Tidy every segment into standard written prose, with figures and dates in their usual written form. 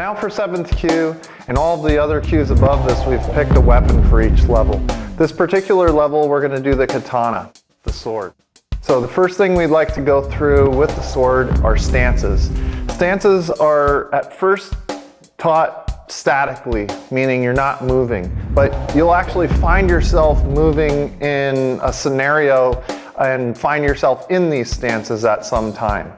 now for 7th cue, and all of the other cues above this, we've picked a weapon for each level. This particular level, we're going to do the katana, the sword. So the first thing we'd like to go through with the sword are stances. Stances are at first taught statically, meaning you're not moving, but you'll actually find yourself moving in a scenario and find yourself in these stances at some time.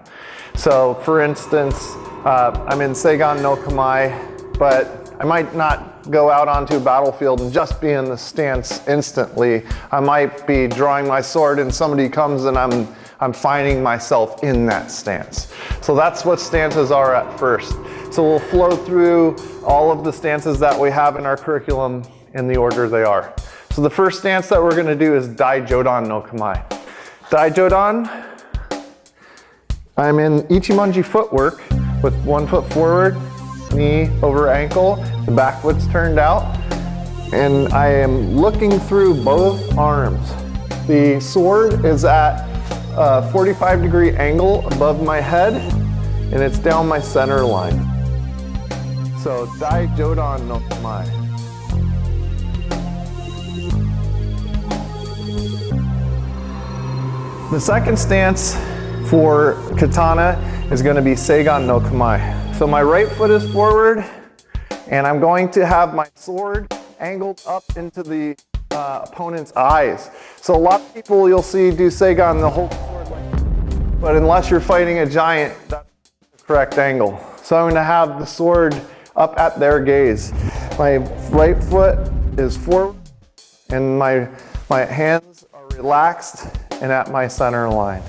So for instance, I'm in Seigan no Kamae, but I might not go out onto a battlefield and just be in the stance instantly. I might be drawing my sword and somebody comes and I'm finding myself in that stance. So that's what stances are at first. So we'll flow through all of the stances that we have in our curriculum in the order they are. So the first stance that we're going to do is Dai Jodan no Kamae. Dai Jodan, I'm in Ichimonji footwork with 1 foot forward, knee over ankle, the back foot's turned out, and I am looking through both arms. The sword is at a 45-degree angle above my head, and it's down my center line. So, Dai Jodan no Kamae. The second stance for katana is going to be Seigan no Kamae. So my right foot is forward, and I'm going to have my sword angled up into the opponent's eyes. So a lot of people you'll see do Seigan the whole sword like this, but unless you're fighting a giant, that's the correct angle. So I'm going to have the sword up at their gaze. My right foot is forward, and my hands are relaxed and at my center line.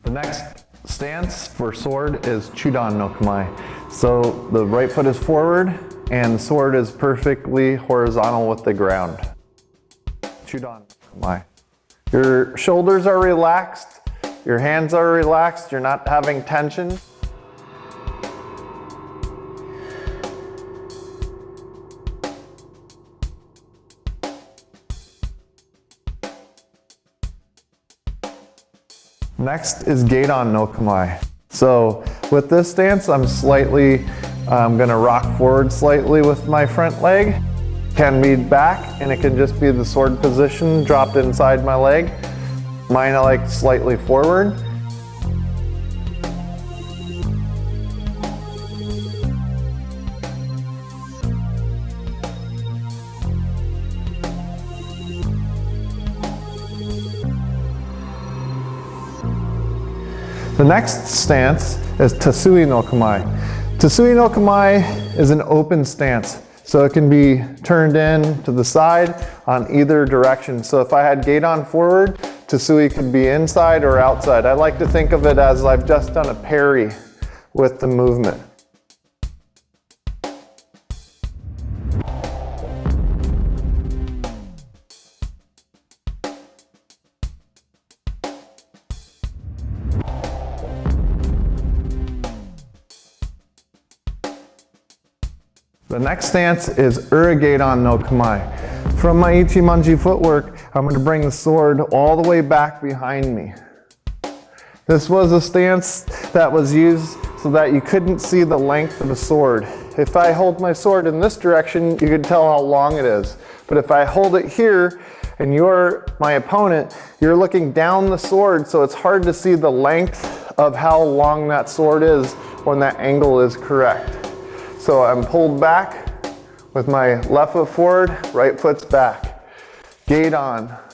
The next stance for sword is Chudan no Kamae. So the right foot is forward and the sword is perfectly horizontal with the ground. Chudan no Kamae. Your shoulders are relaxed, your hands are relaxed, you're not having tension. Next is Gedan no Kamae. So with this stance, I'm going to rock forward slightly with my front leg. Can be back, and it can just be the sword position dropped inside my leg. Mine I like slightly forward. The next stance is Tasui no Kamae. Tasui no Kamae is an open stance, so it can be turned in to the side on either direction. So if I had Gedan forward, Tasui could be inside or outside. I like to think of it as I've just done a parry with the movement. The next stance is Uragedan no Kamae. From my Ichimonji footwork, I'm going to bring the sword all the way back behind me. This was a stance that was used so that you couldn't see the length of the sword. If I hold my sword in this direction, you could tell how long it is. But if I hold it here and you're my opponent, you're looking down the sword, so it's hard to see the length of how long that sword is when that angle is correct. So I'm pulled back with my left foot forward, right foot's back. Gedan.